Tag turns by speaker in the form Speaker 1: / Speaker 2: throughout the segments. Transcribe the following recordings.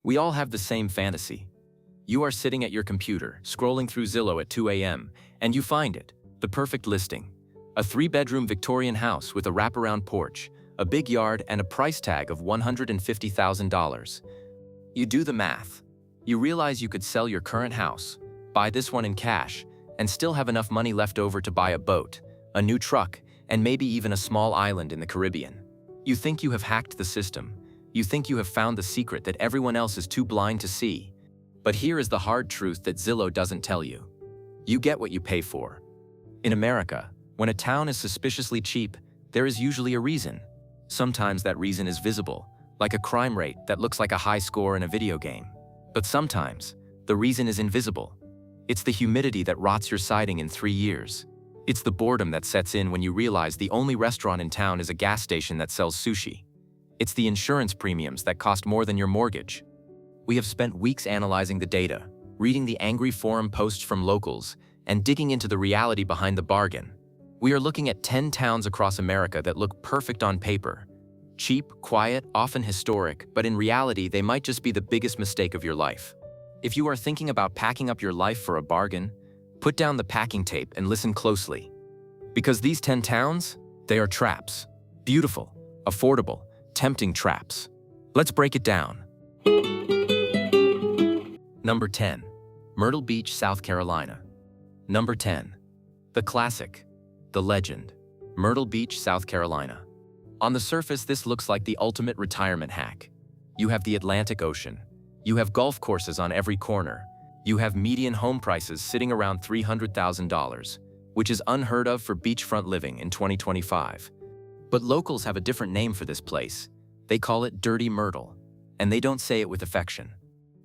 Speaker 1: We all have the same fantasy. You are sitting at your computer, scrolling through Zillow at 2 a.m., and you find it, the perfect listing. A 3-bedroom Victorian house with a wraparound porch, a big yard, and a price tag of $150,000. You do the math. You realize you could sell your current house, buy this one in cash, and still have enough money left over to buy a boat, a new truck, and maybe even a small island in the Caribbean. You think you have hacked the system. You think you have found the secret that everyone else is too blind to see. But here is the hard truth that Zillow doesn't tell you. You get what you pay for. In America, when a town is suspiciously cheap, there is usually a reason. Sometimes that reason is visible, like a crime rate that looks like a high score in a video game. But sometimes, the reason is invisible. It's the humidity that rots your siding in 3 years. It's the boredom that sets in when you realize the only restaurant in town is a gas station that sells sushi. It's the insurance premiums that cost more than your mortgage. We have spent weeks analyzing the data, reading the angry forum posts from locals, and digging into the reality behind the bargain. We are looking at 10 towns across America that look perfect on paper. Cheap, quiet, often historic, but in reality they might just be the biggest mistake of your life. If you are thinking about packing up your life for a bargain, put down the packing tape and listen closely. Because these 10 towns, they are traps. Beautiful, affordable, tempting traps. Let's break it down. Number 10. Myrtle Beach, South Carolina. Number 10. The classic, the legend, Myrtle Beach, South Carolina. On the surface, this looks like the ultimate retirement hack. You have the Atlantic Ocean. You have golf courses on every corner. You have median home prices sitting around $300,000, which is unheard of for beachfront living in 2025. But locals have a different name for this place. They call it Dirty Myrtle, and they don't say it with affection.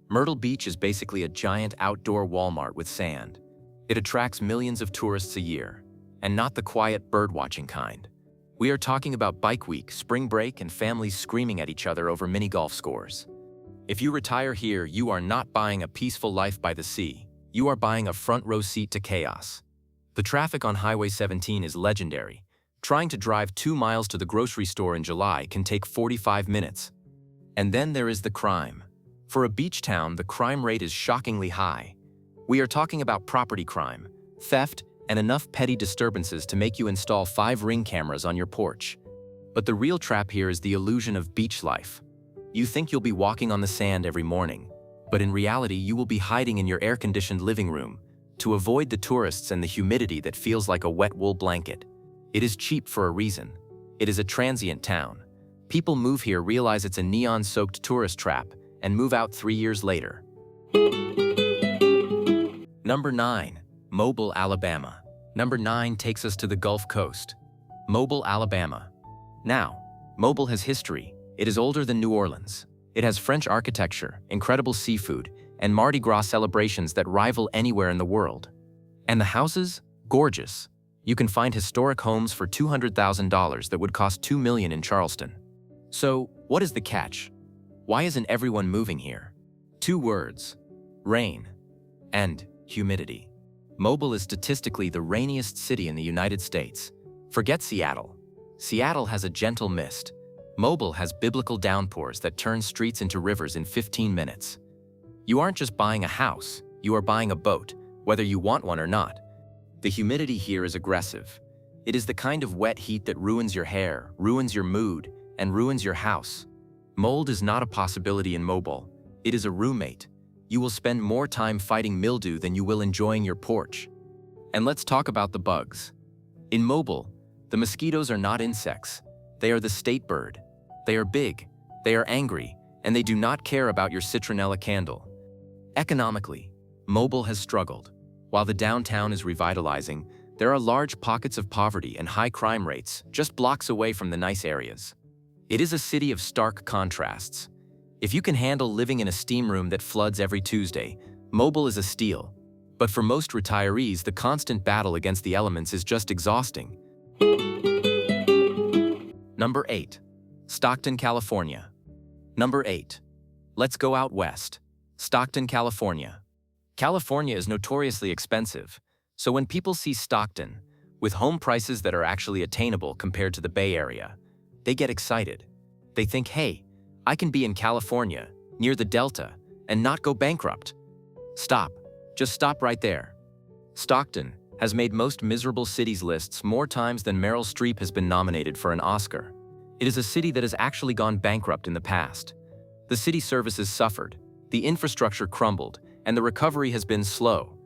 Speaker 1: Myrtle Beach is basically a giant outdoor Walmart with sand. It attracts millions of tourists a year, and not the quiet bird-watching kind. We are talking about bike week, spring break, and families screaming at each other over mini golf scores. If you retire here, you are not buying a peaceful life by the sea. You are buying a front-row seat to chaos. The traffic on Highway 17 is legendary. Trying to drive 2 miles to the grocery store in July can take 45 minutes. And then there is the crime. For a beach town, the crime rate is shockingly high. We are talking about property crime, theft, and enough petty disturbances to make you install 5 Ring cameras on your porch. But the real trap here is the illusion of beach life. You think you'll be walking on the sand every morning, but in reality you will be hiding in your air-conditioned living room to avoid the tourists and the humidity that feels like a wet wool blanket. It is cheap for a reason. It is a transient town. People move here, realize it's a neon-soaked tourist trap, and move out 3 years later. Number 9. Mobile, Alabama. Number 9 takes us to the Gulf Coast. Mobile, Alabama. Now, Mobile has history. It is older than New Orleans. It has French architecture, incredible seafood, and Mardi Gras celebrations that rival anywhere in the world. And the houses? Gorgeous. You can find historic homes for $200,000 that would cost $2 million in Charleston. So, what is the catch? Why isn't everyone moving here? 2 words: rain and humidity. Mobile is statistically the rainiest city in the United States. Forget Seattle. Seattle has a gentle mist. Mobile has biblical downpours that turn streets into rivers in 15 minutes. You aren't just buying a house, you are buying a boat, whether you want one or not. The humidity here is aggressive. It is the kind of wet heat that ruins your hair, ruins your mood, and ruins your house. Mold is not a possibility in Mobile. It is a roommate. You will spend more time fighting mildew than you will enjoying your porch. And let's talk about the bugs. In Mobile, the mosquitoes are not insects. They are the state bird. They are big, they are angry, and they do not care about your citronella candle. Economically, Mobile has struggled. While the downtown is revitalizing, there are large pockets of poverty and high crime rates just blocks away from the nice areas. It is a city of stark contrasts. If you can handle living in a steam room that floods every Tuesday, Mobile is a steal. But for most retirees, the constant battle against the elements is just exhausting. Number 8. Stockton, California. Number 8. Let's go out west. Stockton, California. California is notoriously expensive, so when people see Stockton, with home prices that are actually attainable compared to the Bay Area, they get excited. They think, hey, I can be in California, near the Delta, and not go bankrupt? Stop. Just stop right there. Stockton has made most miserable cities lists more times than Meryl Streep has been nominated for an Oscar. It is a city that has actually gone bankrupt in the past. The city services suffered, the infrastructure crumbled, and the recovery has been slow.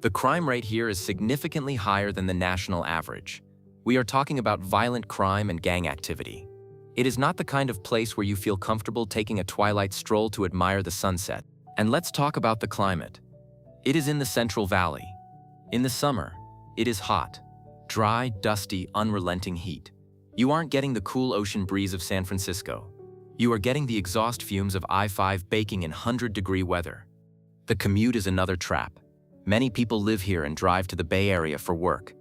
Speaker 1: The crime rate here is significantly higher than the national average. We are talking about violent crime and gang activity. It is not the kind of place where you feel comfortable taking a twilight stroll to admire the sunset. And let's talk about the climate. It is in the Central Valley. In the summer, it is hot, dry, dusty, unrelenting heat. You aren't getting the cool ocean breeze of San Francisco. You are getting the exhaust fumes of I-5 baking in 100-degree weather. The commute is another trap. Many people live here and drive to the Bay Area for work.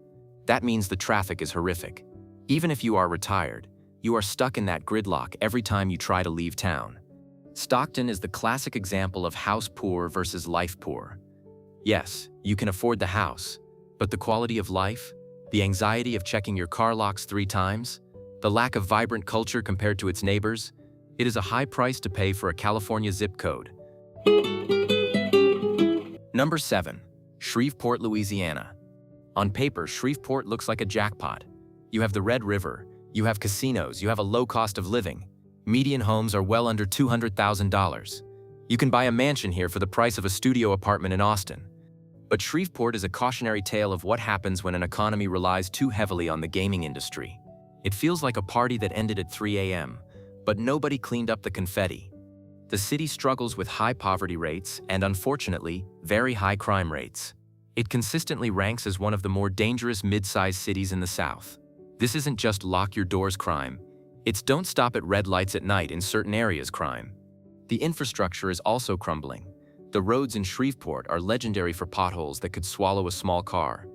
Speaker 1: That means the traffic is horrific. Even if you are retired, you are stuck in that gridlock every time you try to leave town. Stockton is the classic example of house poor versus life poor. Yes, you can afford the house, but the quality of life, the anxiety of checking your car locks 3 times, the lack of vibrant culture compared to its neighbors, it is a high price to pay for a California zip code. Number 7. Shreveport, Louisiana. On paper, Shreveport looks like a jackpot. You have the Red River, you have casinos, you have a low cost of living. Median homes are well under $200,000. You can buy a mansion here for the price of a studio apartment in Austin. But Shreveport is a cautionary tale of what happens when an economy relies too heavily on the gaming industry. It feels like a party that ended at 3 a.m., but nobody cleaned up the confetti. The city struggles with high poverty rates and, unfortunately, very high crime rates. It consistently ranks as one of the more dangerous mid-sized cities in the South. This isn't just lock-your-doors crime. It's don't stop at red lights at night in certain areas crime. The infrastructure is also crumbling. The roads in Shreveport are legendary for potholes that could swallow a small car.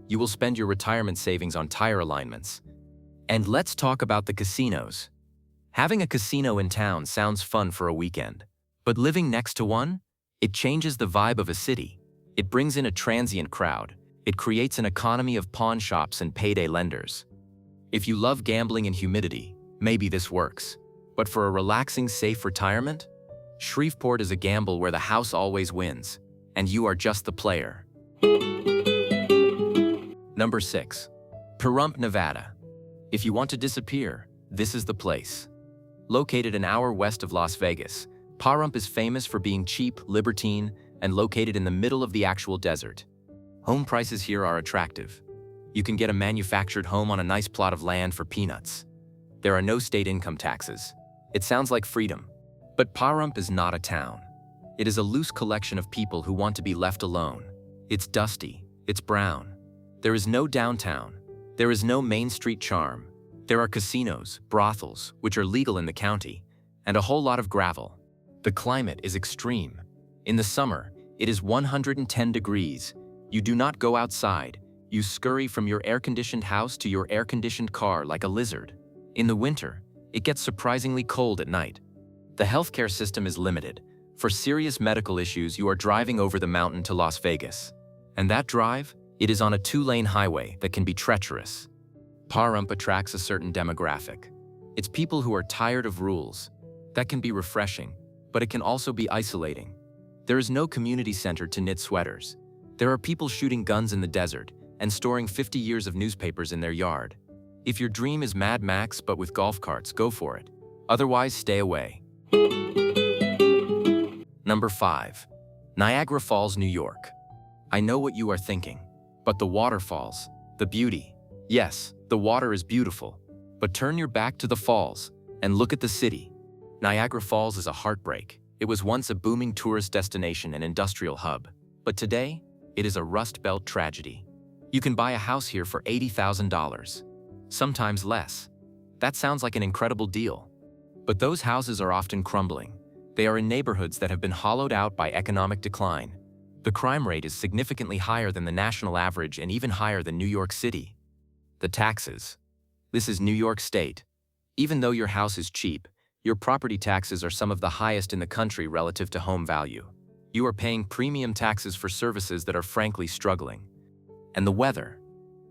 Speaker 1: You will spend your retirement savings on tire alignments. And let's talk about the casinos. Having a casino in town sounds fun for a weekend. But living next to one? It changes the vibe of a city. It brings in a transient crowd. It creates an economy of pawn shops and payday lenders. If you love gambling and humidity, maybe this works. But for a relaxing, safe retirement? Shreveport is a gamble where the house always wins, and you are just the player. Number 6. Pahrump, Nevada. If you want to disappear, this is the place. Located an hour west of Las Vegas, Pahrump is famous for being cheap, libertine, and located in the middle of the actual desert. Home prices here are attractive. You can get a manufactured home on a nice plot of land for peanuts. There are no state income taxes. It sounds like freedom. But Pahrump is not a town. It is a loose collection of people who want to be left alone. It's dusty. It's brown. There is no downtown. There is no Main Street charm. There are casinos, brothels, which are legal in the county, and a whole lot of gravel. The climate is extreme. In the summer, it is 110 degrees. You do not go outside. You scurry from your air-conditioned house to your air-conditioned car like a lizard. In the winter, it gets surprisingly cold at night. The healthcare system is limited. For serious medical issues, you are driving over the mountain to Las Vegas. And that drive, it is on a 2-lane highway that can be treacherous. Pahrump attracts a certain demographic. It's people who are tired of rules. That can be refreshing, but it can also be isolating. There is no community center to knit sweaters. There are people shooting guns in the desert and storing 50 years of newspapers in their yard. If your dream is Mad Max but with golf carts, go for it. Otherwise, stay away. Number 5. Niagara Falls, New York. I know what you are thinking, but the waterfalls, the beauty. Yes, the water is beautiful, but turn your back to the falls and look at the city. Niagara Falls is a heartbreak. It was once a booming tourist destination and industrial hub, but today, it is a Rust Belt tragedy. You can buy a house here for $80,000, sometimes less. That sounds like an incredible deal. But those houses are often crumbling. They are in neighborhoods that have been hollowed out by economic decline. The crime rate is significantly higher than the national average and even higher than New York City. The taxes. This is New York State. Even though your house is cheap, your property taxes are some of the highest in the country relative to home value. You are paying premium taxes for services that are frankly struggling. And the weather.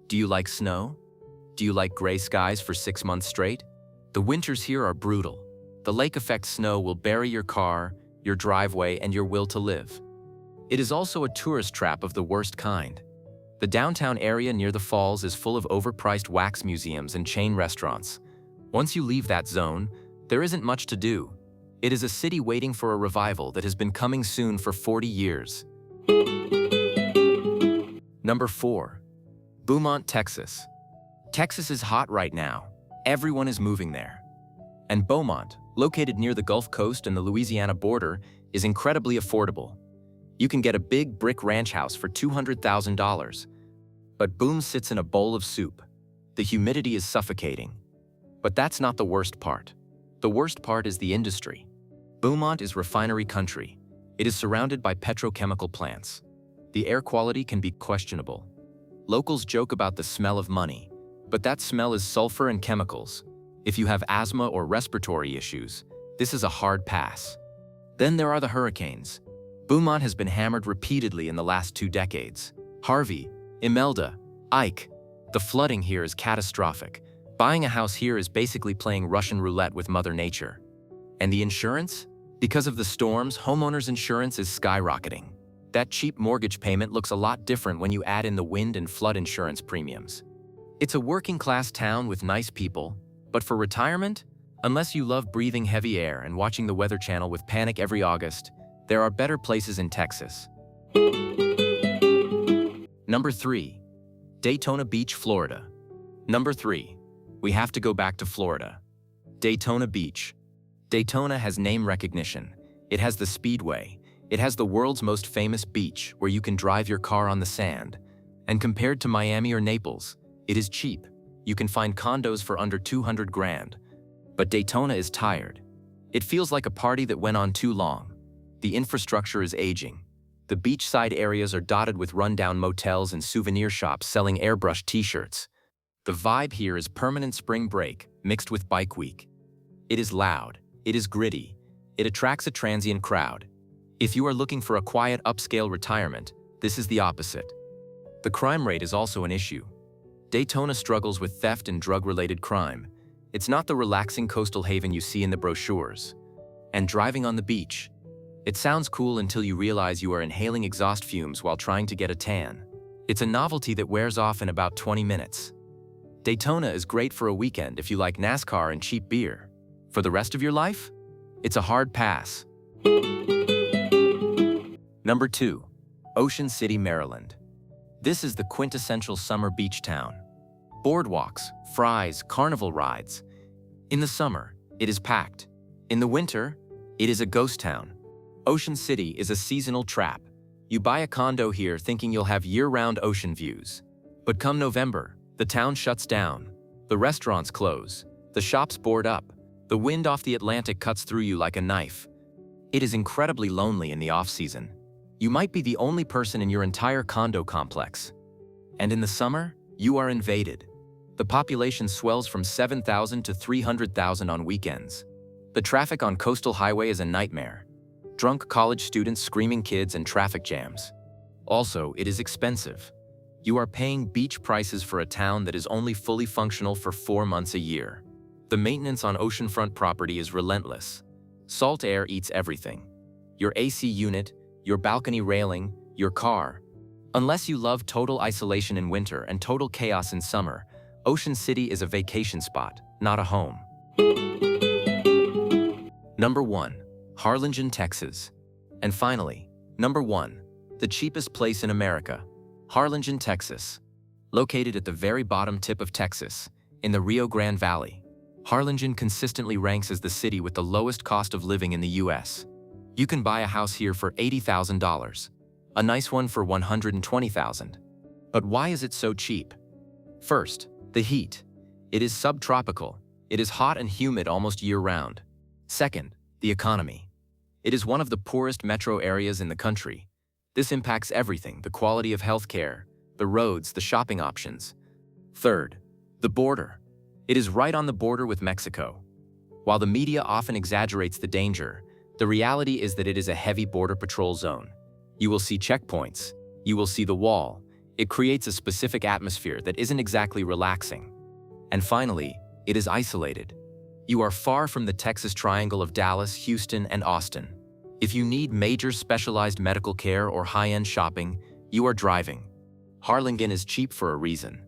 Speaker 1: Do you like snow? Do you like gray skies for 6 months straight? The winters here are brutal. The lake effect snow will bury your car, your driveway, and your will to live. It is also a tourist trap of the worst kind. The downtown area near the falls is full of overpriced wax museums and chain restaurants. Once you leave that zone, there isn't much to do. It is a city waiting for a revival that has been coming soon for 40 years. Number 4. Beaumont, Texas. Texas is hot right now. Everyone is moving there. And Beaumont, located near the Gulf Coast and the Louisiana border, is incredibly affordable. You can get a big brick ranch house for $200,000. But Boom sits in a bowl of soup. The humidity is suffocating. But that's not the worst part. The worst part is the industry. Beaumont is refinery country. It is surrounded by petrochemical plants. The air quality can be questionable. Locals joke about the smell of money, but that smell is sulfur and chemicals. If you have asthma or respiratory issues, this is a hard pass. Then there are the hurricanes. Beaumont has been hammered repeatedly in the last 2 decades. Harvey, Imelda, Ike. The flooding here is catastrophic. Buying a house here is basically playing Russian roulette with Mother Nature. And the insurance? Because of the storms, homeowners insurance is skyrocketing. That cheap mortgage payment looks a lot different when you add in the wind and flood insurance premiums. It's a working-class town with nice people, but for retirement, unless you love breathing heavy air and watching the Weather Channel with panic every August, there are better places in Texas. Number 3. Daytona Beach, Florida. Number 3. We have to go back to Florida. Daytona Beach. Daytona has name recognition. It has the Speedway. It has the world's most famous beach where you can drive your car on the sand. And compared to Miami or Naples, it is cheap. You can find condos for under 200 grand. But Daytona is tired. It feels like a party that went on too long. The infrastructure is aging. The beachside areas are dotted with rundown motels and souvenir shops selling airbrushed t-shirts. The vibe here is permanent spring break mixed with bike week. It is loud. It is gritty. It attracts a transient crowd. If you are looking for a quiet upscale retirement, this is the opposite. The crime rate is also an issue. Daytona struggles with theft and drug-related crime. It's not the relaxing coastal haven you see in the brochures. And driving on the beach. It sounds cool until you realize you are inhaling exhaust fumes while trying to get a tan. It's a novelty that wears off in about 20 minutes. Daytona is great for a weekend if you like NASCAR and cheap beer. For the rest of your life, it's a hard pass. Number 2. Ocean City, Maryland. This is the quintessential summer beach town. Boardwalks, fries, carnival rides. In the summer, it is packed. In the winter, it is a ghost town. Ocean City is a seasonal trap. You buy a condo here thinking you'll have year-round ocean views. But come November, the town shuts down. The restaurants close. The shops board up. The wind off the Atlantic cuts through you like a knife. It is incredibly lonely in the off-season. You might be the only person in your entire condo complex. And in the summer, you are invaded. The population swells from 7,000 to 300,000 on weekends. The traffic on Coastal Highway is a nightmare. Drunk college students, screaming kids, and traffic jams. Also, it is expensive. You are paying beach prices for a town that is only fully functional for 4 months a year. The maintenance on oceanfront property is relentless. Salt air eats everything. Your AC unit, your balcony railing, your car. Unless you love total isolation in winter and total chaos in summer, Ocean City is a vacation spot, not a home. Number 1. Harlingen, Texas. And finally, number 1. The cheapest place in America. Harlingen, Texas. Located at the very bottom tip of Texas, in the Rio Grande Valley. Harlingen consistently ranks as the city with the lowest cost of living in the US. You can buy a house here for $80,000. A nice one for $120,000. But why is it so cheap? First, the heat. It is subtropical. It is hot and humid almost year-round. Second, the economy. It is one of the poorest metro areas in the country. This impacts everything: the quality of healthcare, the roads, the shopping options. Third, the border. It is right on the border with Mexico. While the media often exaggerates the danger, the reality is that it is a heavy border patrol zone. You will see checkpoints. You will see the wall. It creates a specific atmosphere that isn't exactly relaxing. And finally, it is isolated. You are far from the Texas triangle of Dallas, Houston, and Austin. If you need major specialized medical care or high-end shopping, you are driving. Harlingen is cheap for a reason.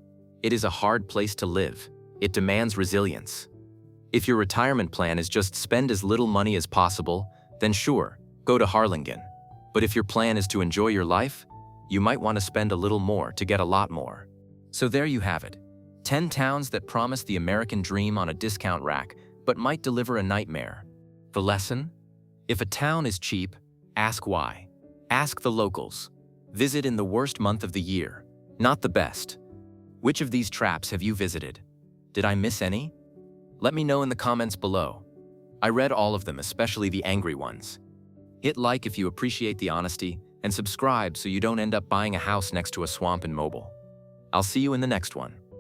Speaker 1: It is a hard place to live. It demands resilience. If your retirement plan is just spend as little money as possible, then sure, go to Harlingen. But if your plan is to enjoy your life, you might want to spend a little more to get a lot more. So there you have it. 10 towns that promise the American dream on a discount rack, but might deliver a nightmare. The lesson? If a town is cheap, ask why. Ask the locals. Visit in the worst month of the year, not the best. Which of these traps have you visited? Did I miss any? Let me know in the comments below. I read all of them, especially the angry ones. Hit like if you appreciate the honesty, and subscribe so you don't end up buying a house next to a swamp in Mobile. I'll see you in the next one.